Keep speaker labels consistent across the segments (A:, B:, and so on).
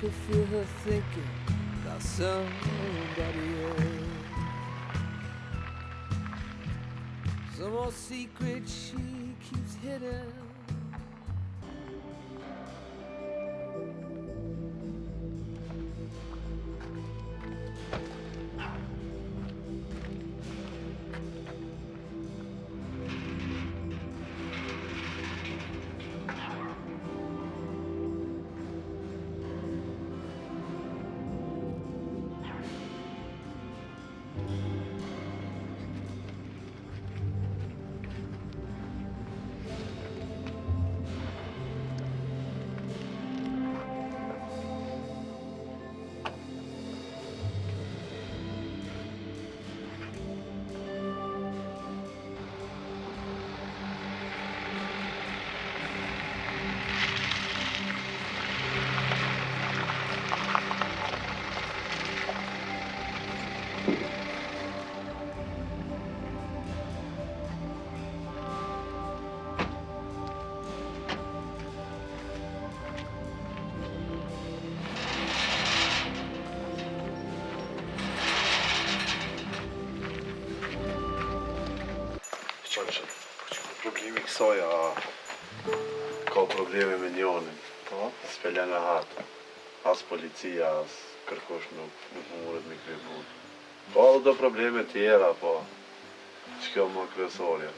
A: could feel her thinking about somebody else. Some more secret she keeps hidden.
B: Problemi kësaj ka probleme me njonin. S'pelen e hatë. As policia, as kërkosh nuk mundet me kry punë. Po edhe do probleme tjera, po që kjo më kryesorja.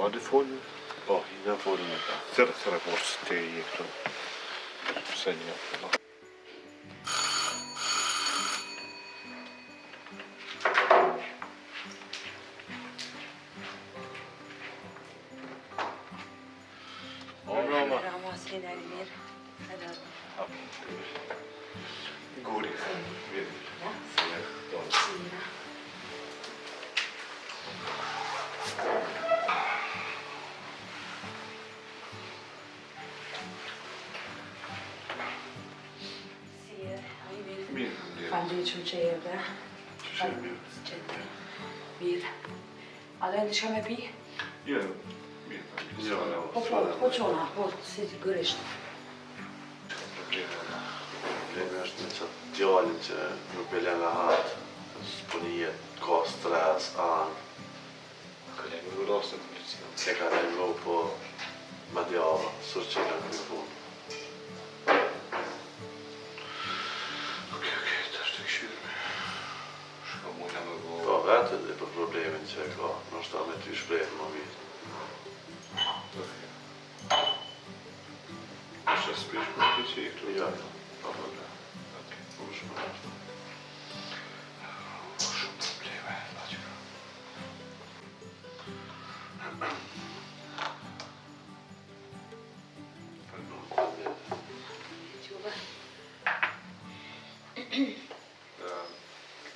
C: Po di folë?
B: Po, hina folë me ta.
C: Sërë po që te i këtu. Pse një.
D: Sina Elmir. Hadi.
B: Guri.
D: Sina. Falli që që erdhe. Mirë. A do e ndishka me pi?
C: Jo, mirë.
D: Po qona, po sigurisht.
B: Problemi është me qatë djallin që nuk belen e hatë. S'punijet, ka stres, anë.
C: Këllë në rrasë në policinë.
B: Se ka rejnë po ma djava, sur që ka kërë punë. Vetë dhe për problemin që e ka, nështë ta me ty shprejnë më vitë.
C: Është s'pish për të që i këtu?
B: Ja, pa problem. Unë shumë nështë.
C: Shumë probleme, laqëka.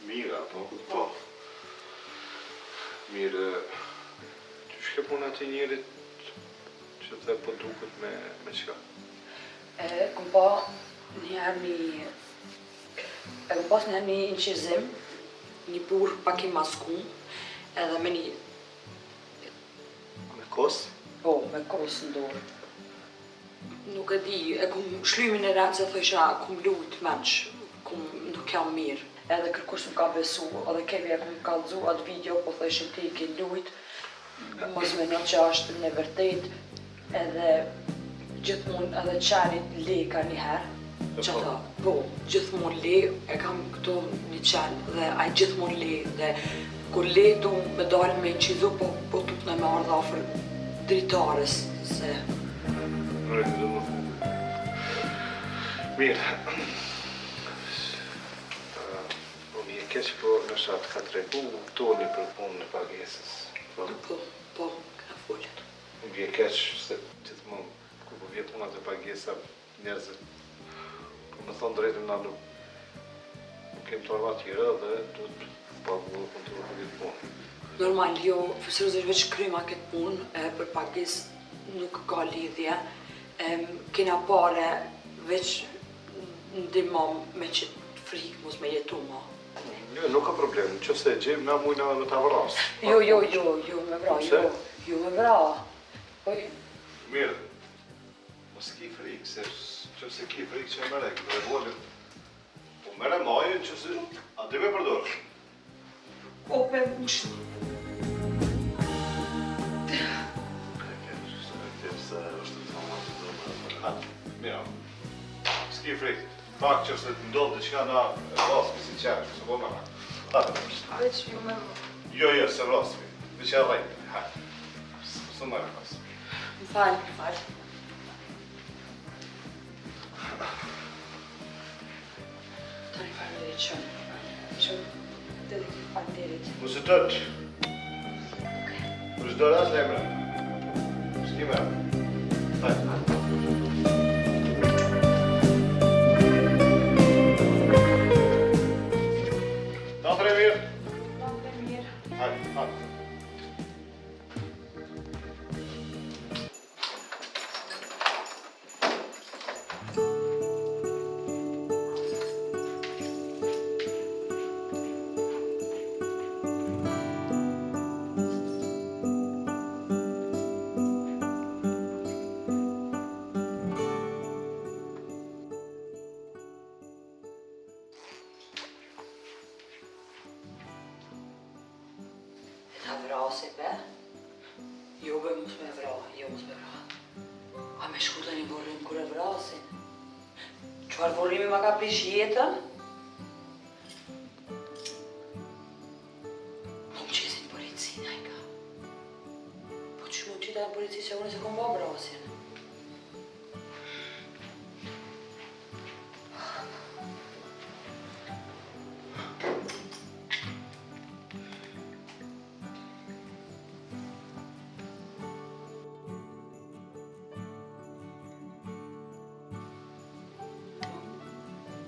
C: Mira, po?
B: Po.
C: Mirë, ty shke puna të njerit që dhe po duket me qka?
D: Këm pa njëherë një... Këm pas njëherë një inqizim, një burë pak i maskun, edhe me një...
C: Me kos?
D: Po, me kos në dorë. Nuk e di, e këm shlymin e rëndë se thësha, këm lujt menç, këm nuk jam mirë. Edhe kërkush më ka besu, edhe kemi e këm kallëzu atë video, po thëshin ti i ke lujt, mos me në që është në vërtet, edhe gjithmonë edhe qenit le ka njëherë, që tha, po, gjithmonë le, e kam këto një qenë, dhe aj gjithmonë le, dhe kur le du me dalë me qizu, po tuk në me ardhë afer dritares, se...
C: Rëjnë dhe më... Mirë. Keq po nështë atë ka tregu toni për punë në pagesës.
D: Po, ka folët.
C: Më bje keq se gjithmonë ku po vjetë punat e pagesa njerëzit. Po më thonë drejtëm na nuk kemë të arva tjera dhe duhet pagu për të vjetë punë.
D: Normal, jo, seriozisht veç kryma këtë punë, për pagesë nuk ka lidhje. Kena pare veç ndimam me qëtë frikë, mos me jetu ma.
C: Jo, nuk ka problem, që se gjem na mujna me ta vras.
D: Jo, me vra, jo me vra.
C: Mirë, mos ki frikë, se Që se ki frikë që e mere, këtë e volim. Po mere majën që se... A dy me përdorë?
D: O, për mush.
C: Mira, s'ki frikë. Pak që se të ndodhë diçka na rrasmi si qërë, se po mëra.
D: Veç ju me më.
C: Jo, se rrasmi. Veç e rrejnë, hajtë. Së mëra rrasmi.
D: Më falë, më falë. Tani falenderit shumë. Shumë detektiv falenderit.
C: Mos e tëtë.
D: Okej.
C: Për çdo rast lemra. S'ki mëra. Hajtë. Natër e mirë.
D: Natër e mirë.
C: Hajtë.
D: Ta vrasi, be? Jo, be, mos me vra, jo, mos me vra. A me shku të një vorrim kur e vrasin? Qfar vorrimi ma ka prish jetën? Po më qesin polici, najka. Po që më qita në polici se unë se kom ba vrasin?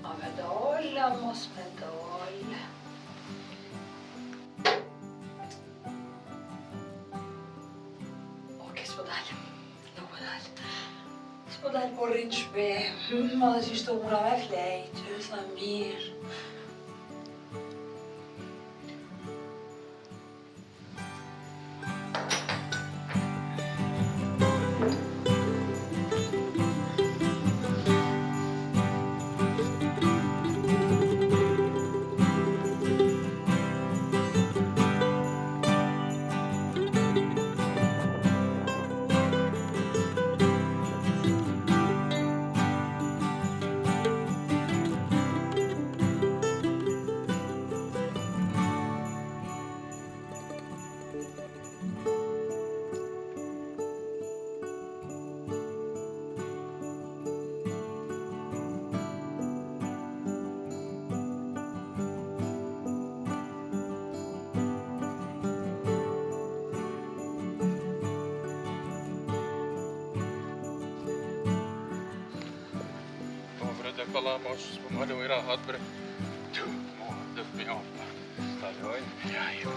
D: A me dollë, mos me dollë. Oke, s'po dalë. Nuk po dalë. S'po dalë po rrinë shpe. Ma dhe që shto mura me flejtë, sa mirë.
E: Dhe kalla mosh, s'po më halu i rahat bre. Tu, mo, dëf mi hapa. Staloj? Ja, jo.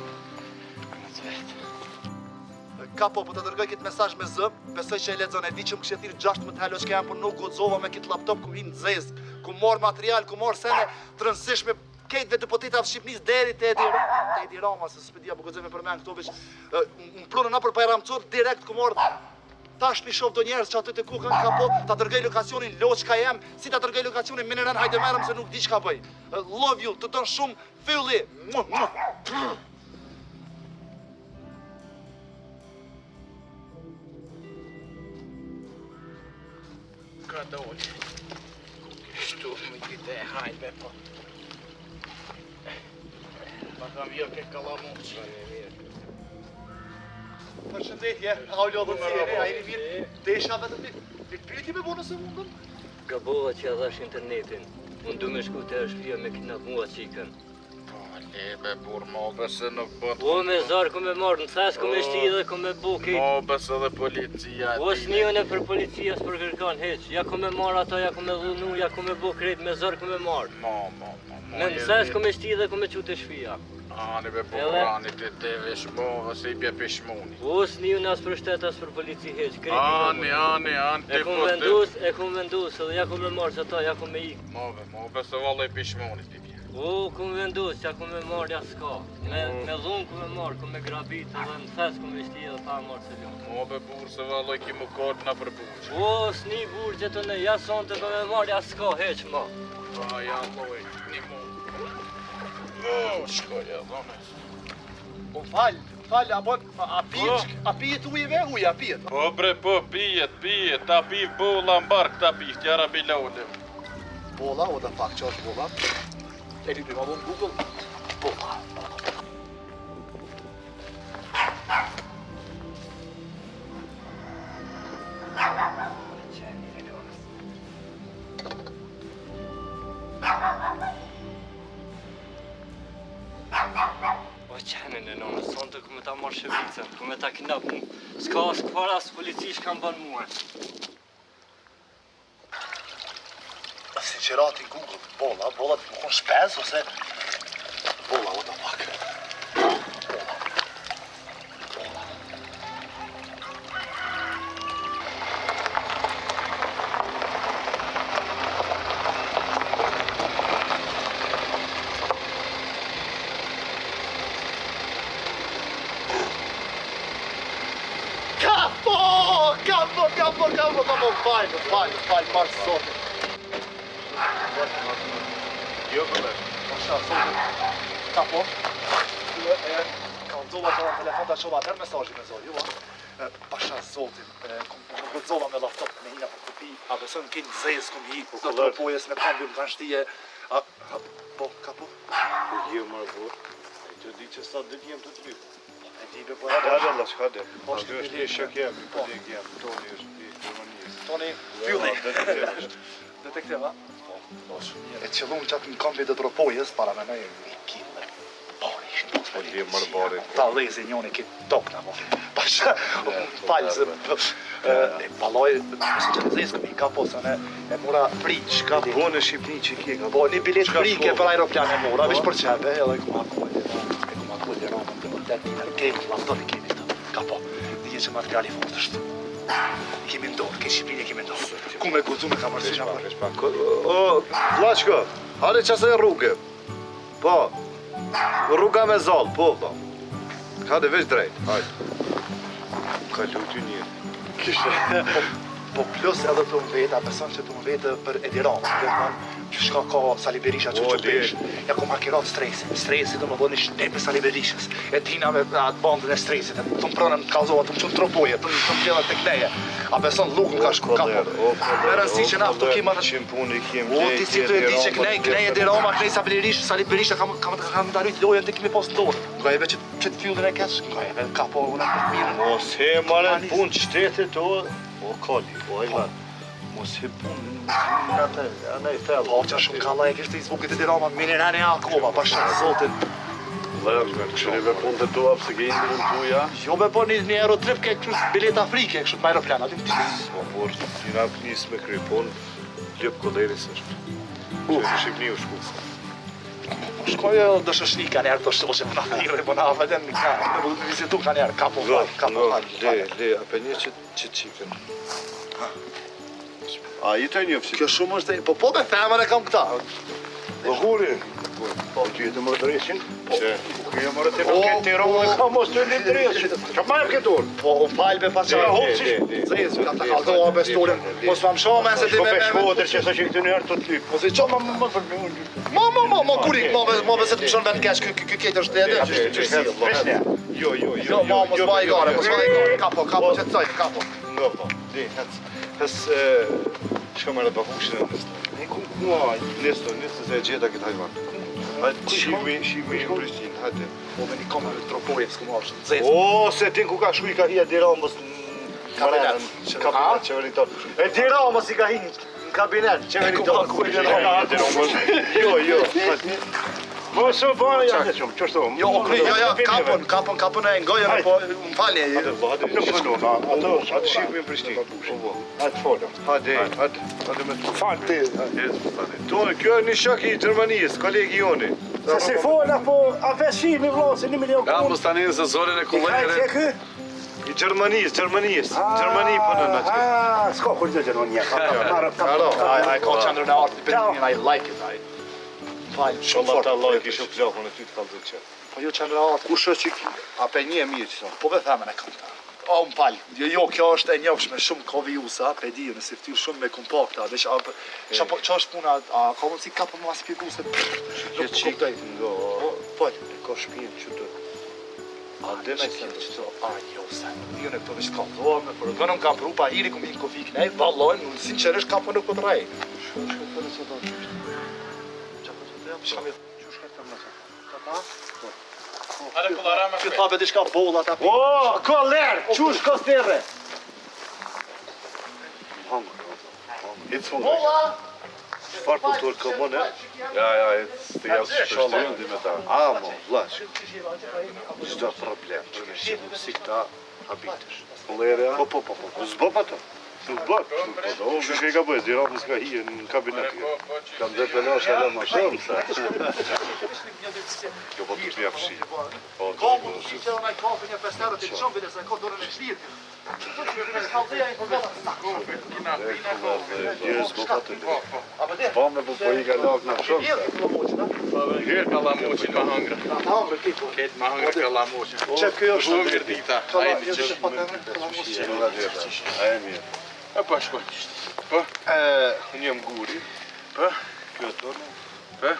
E: Këmë të vetë.
F: Kapo, po të dërgoj këtë mesazh me zë, besoj që e lexon, e di që më kishte thirr 16 herë që jam, por nuk guxova me këtë laptop ku hin zez, ku mor material, ku mor sene të rëndësishme këtë vetë potita të Shqipërisë deri te Edi Rama, se s'pedia po guxoj me përmend këto veç më plonën na për Bajramçur direkt ku mor. Tash mi shoh do njerëz që aty te ku kanë kapo, ta dërgoj lokacionin Loçka jem, si ta dërgoj lokacionin Mineran, hajde merrem se nuk di çka bëj. Love you, të don shumë, fylli.
E: Ka dollë. Kështu më kite e hajde po. Ma kam jo ke kalamuç.
F: Përshëndetje, haulo dhe cire, a jeni mirë? Desha vetëm një pyti me bonus e mundën?
G: Gabova që adhash internetin. Unë du me shku të shtëpia me kidnap mua qikën.
E: Po, lebe, bur, mobes e nuk bët.
G: O me zarë ku me marrë në thes, ku me shti dhe ku me buki.
E: Mobes edhe policia.
G: O s'njone për policia s'për kërkan heq. Ja ku me marrë ato, ja ku me dhunu, ja ku me bukrit, me zarë ku me marrë. Me në thes ku me shti dhe ku me qute shpia.
E: Ani be burani të deve shmo, ose i bje pishmoni.
G: O s'njone as për shtet, as për polici heq.
E: Ani,
G: E ku me vendus, edhe ja ku me marrë që ata, ja ku me ik.
E: Mobes e valla i pishmoni, pipje.
G: O, ku me vendosë, ja ku me marrë ja s'ka. Me dhunë ku me marrë, ku me grabit edhe në thes ku me shti edhe pa marrë se ljonë.
E: Mo be burë se valloj ki mu kod na për burë.
G: O, s'ni burë që të ne, ja sonë të ku me marrë ja s'ka heq ma.
E: Pa, ja loj, një mu. O, shkoja, dhonës.
F: Po fal, a pijet ujeve? Uja pijet.
E: Po bre, po, pijet, ta pi bolla mbar këta pi, tjara bilolim.
F: Bolla, o da pak që është bolla. E li prima në Google. Bolla.
G: O qenin e nonë, sonë të ku me ta marrë shëvicën, ku me ta knap mu. S'ka as këfar as policish kam ban mua.
F: Sinqerati Google, bolla të më konë shpes ose... Bolla, o da pak. Kapo, falj, marë sotë.
B: Jo, bële.
F: Pasha, sotë. Kapo. Ka nëzova të në telefon të qova atër mesajji me zoj, jo, a? Pasha, sotin, më gëzova me laptop me hina për kopi, a besën kënë zezë këm hi, do të rëpojes me kambium kanë shtije. Po, kapo?
B: Jo, marë burë. E që di që sa dhe jem të të lypë.
F: E ti be po
B: Hade,
F: edhe.
B: Allah, shkade.
F: Po,
B: Aty është një shok jem, një koleg jem. Toni është i Gjermanisë.
F: Toni, fylli.
B: Detektiv.
F: Detektiv, a? Po, shumë mirë. E qëllun që atë në kambi dhe të rëpojes, para me nëjë një kille. Bari, ishtë
B: Po, di marë bari.
F: ta lezi njoni ki dokna, mo. Pasha, falë, se... E paloj, se që në zesë këmi ka posën e mura friq.
B: Ka bo në Shqipni që ki, ka
F: Po, një bilet
B: Çka
F: frike
B: shkova?
F: për aeroplan e mura, vish për qepe, edhe e kuma kullë, e kuma kullë, ramën të vërtet një nërë kemi, laptop i kemi të. Ka po, dije që materiali fort është. I kemi ndorë, ke Shqipin e kemi ndorë. Ku me guzu me ka mërësina për.
B: O, Vlaçko, hajde qasë e rrugë. Po, rruga me zalë, po, vla. Hajde veç drejt, hajde. Ka lutu një. Kishte.
F: Po plus edhe të më vetë, a beson që të më vetë për Ediran, dhe më që shka ka Sali Berisha që
B: O,
F: që pesh. Ja ku makirat stresin, stresi do më dhoni shte për Sali Berishës. E tina me atë bandën e stresit, e të më pranën të kalzova, të më qënë tropoje, të më gjela të kneje. A beson lukën ka shku kapo. Me rëndësi që na këto kima...
B: Qim puni, kim
F: O, ti si të e di që knej Edirama, knej Sali Berisha, kam darit lojën të kimi pas në dorë. Nga ebe që të fjullin e kesh, nga ebe kapo unë të mirë.
B: Mos he marrën punë që shtetit o kali, o e lanë. Mos he punë në atë i fellë.
F: Po, që shumë kalla e kishtë Facebookit e Dirama, minin e akoma, pasha zotin.
B: Lërshme, këshërive punë të tua, pëse ke indrën tuja.
F: Jo me po një Eurotrip ke kështë bilet Afrike, kështë me aeroplan, aty më të
B: Po, por, ti nga kënis me kry punë, ljëp koderis është. Që në Shqipni u shku.
F: shkoj do shëshni ka njerë të shoshe më natirë, po na vëden në ka, në vizitu ka njerë, kapo falë.
B: Le, ape një që qikën. A i të një fësi?
F: Kjo shumë është, po me femën e kam këta.
B: Po guri? Po ty e të mërë dresin? Që? Kjo mërë të nuk e të romë dhe ka mos të një dresin. Që ma e këtë orë?
F: Po falë be pasë.
B: Që hopë si?
F: Zezë, ka të kaldo abe stolim. Mos më shohë se ti me me...
B: shkodër që sa që këtë njerë të të lypë.
F: Po si qo më përmi. Ma kurik, ma se të më shonë vend kesh, kë ketër shtete.
B: Pesnja. Jo.
F: Jo, ma mos vaj gare, kapo, që të sajtë, kapo.
B: Nga po, di, hes shka mërë bakushin e nësë. Mua, nësë se e gjeta këtë hajvan. Hajtë, shimi në Prishtinë, hajtë.
F: Po me një kamerë tropoje, s'ku më është, zezë.
B: O, se ti ku ka shkuj ka hi e Diramës në
F: Kabinet.
B: Kabinet qeveritor. E Diramës i ka hi në kabinet qeveritor. Jo, hajtë. Po, së bërë janë të qumë, qështu?
F: Jo, kapën e ngojën, po më falje.
B: Atë shqipë në Prishtinë. Hajtë folëm. Hajtë me të
C: Falë ti.
B: Tonë, kjo e një shok i Gjermanisë, kolegi joni.
C: Se si fola, po a veshim i vlonë, se 1 milion
E: Ka mos tani në zonin e
C: Hajtë e kë?
B: I Gjermanisë, Gjermani për në atë.
C: S'ka kur gjë Gjermania.
F: I ka qëndrën e artë, I like it, falë, shumë
C: Allah
F: fort.
C: ta Allah e kishe plakun e ty të kallëzoj që.
F: Po jo çan rahat.
C: Kush është që ki? A pe një e mirë që
F: Po ve femën e kam. O, më falë, jo, kjo është e njohshme shumë kovijusa, pe di, nëse fytyr shumë me kompakta, veç që është puna, a ka mundësi ka për mas pjeku se nuk kuptoj. Po,
C: ka shpinë që të...
F: a dhe me këtë që të, a jo, se, jo në këto veç ka dhome, për gënëm kam pru, pa hiri kum hinë kofi kënej, vallojnë, në sinqerisht kam për nuk për të rej.
E: Hajde kollara më
F: Këtë thabe diçka bolla ta pi.
C: O, koller! Qush kostere?
B: Hiç fund.
F: Bolla!
B: Çfarë kultur ka mëne? Ja, të jasë shpështyrën di me ta. A, mo, vlaq. Çdo problem që ke shimu si këta habitesh. Kollerja? Po. Zbo pa të? Nuk bët. O, që ke ka bëjt, dira më s'ka hije në kabinet. Kam dhe pelashe edhe ma shumë, se. Jo, po të t'mja fshi.
F: Ka mundësi që ona i kafe një festerë të qëmë vile se ka dorën e shlirë.
B: Po me po i ka lak në shumë, se.
E: Hier kallamoqin më hëngra. Ketë më hëngra kallamoqin.
F: Që kjo është
E: Shumë mirë dita. Ajde që
B: A e mirë.
E: e po shkoj. Po,
C: Unë jam guri.
E: po,
C: Kjo tonë.
E: po.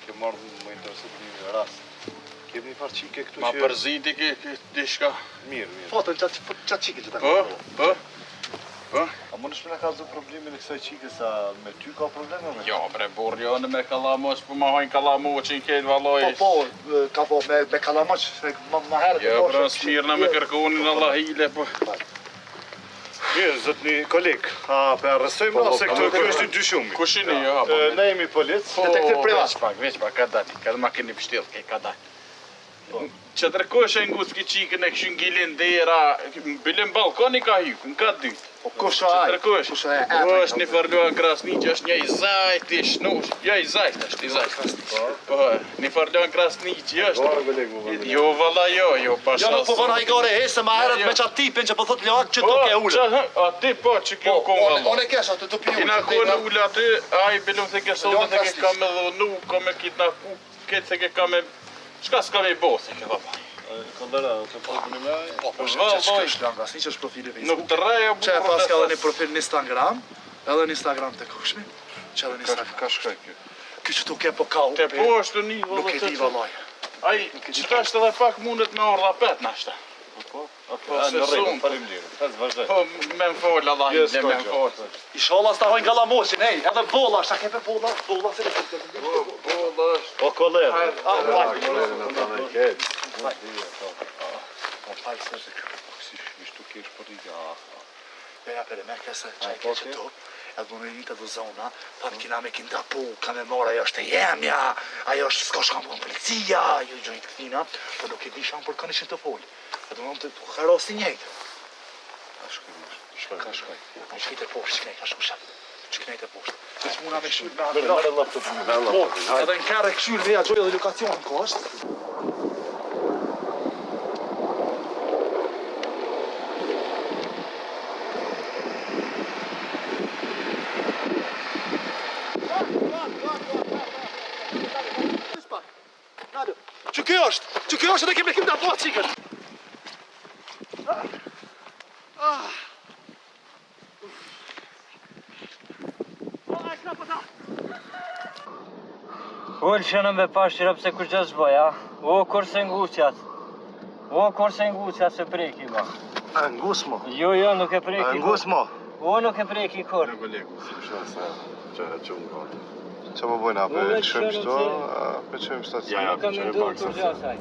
C: Ke marrë më interesu për një rast. Kemi një farë qike këtu
E: Ma
C: që...
E: përziti ke dishka.
C: Mirë.
F: Fotën qatë qike që ta
E: Po.
C: A më nëshme në ka zë problemin e kësaj qike sa me ty ka probleme me?
E: Jo, bre, burjone me kallamoq, po ma hojnë kallamoqin ketë valoj.
F: Po, ka po me kalamaç, ma herët.
E: Jo, bre, smirna me kërkonin Allah hile, po.
C: Mirë, zotni koleg. A pe arrestojmë ose këtu kjo është i dyshumi?
E: Kushini, jo, po.
C: Ne jemi polic.
F: Detektiv privat.
E: Veç pak, ka dati, ka ma keni pështil, ka dati. Që tërkosh e ngus ki qikën e këshin gilin dera, bilim balkoni ka hypë, në ka dytë.
F: Po kusha
E: Që
F: aj?
E: tërkosh?
F: Kusha e
E: Po është një farluan krasni që është një i zajt, i shnush. Jo i zajt është, i zajt. Po, një farluan krasni që është.
B: Dore koleg mu vëllë.
E: Jo, valla jo, pa
F: Jo, nuk po vëna i gore hese ma herët me qatë tipin që po thot lak që të ke ullë.
E: A ti po që kjo kom valla.
F: One kesh atë të piu.
E: Kina kone ullë aty, a i bilum se ke sotë se ke ka me dhonu, ka me kidnapu, ketë se ke ka me... Shka s'ka me i bo se ke valla.
C: Kollera, të problemi me aj?
F: Po, që është langa, si që është profili
E: Nuk
F: Facebook.
E: të rejo
F: Që e pas ka edhe
E: burë.
F: një profil në Instagram, edhe në Instagram të kushmi, që edhe në Instagram.
C: Ka shkaj kjo?
F: Ky që tu ke po ka
E: Te
F: upi,
E: poshtë një
F: nuk e di vallaj.
E: Ai, qëta është edhe pak mundet me orda pet nashta.
C: Po?
E: Po, se shumë.
C: Faleminderit. Pas vazhdoj.
E: Po, me më folë, Allah,
C: Yes,
E: dhe me
C: ka
E: më
C: gjë.
E: folë.
F: Inshallah s'ta hojnë kallamoqin, ej, edhe bolla, shta kepe bolla se
C: Po koller.
B: Kollerin e tane i ketë.
F: Po falë se
C: Si shtu kesh për riga.
F: Beja për e me këse që e ke që tu, edhe më në një të do zona, thanë kina me kinda pu, ka me mora, ajo është e jemja, ajo është s'ka shkam për policia, ajo gjojnë të këtina, po nuk e di shamë për kanë ishin të folë. Edhe më në të kharosi njëjtë.
C: Ka shkaj.
F: Në shkejt e poshtë, shkejt, ka shku shatë. Shkejt e poshtë. Që s'muna me këshyr me
C: Merë
F: atë.
C: laptop.
F: Po, edhe në kërë e këshyr me a gjojë dhe lokacion ko është. Që kjo është? Që kjo është edhe kemë da po qikën?
G: Ullë që në me pashira pëse kur gjë zboj, a? O, kurse nguqjat. O, kurse nguqjat se preki, ma.
C: A ngus mo?
G: Jo, nuk e preki.
C: mo?
G: O, nuk e preki kur.
B: Kolegu, si shë se që që më gati.
C: Që më bojnë
G: Ullë
C: apë?
G: që
C: Qëmë
G: në
C: shto?
G: të-
C: Pe qëmë shto?
B: Ja,
G: Nuk kam
B: që e
G: ndohë
B: bakë
G: kur
B: së
G: gjë asaj.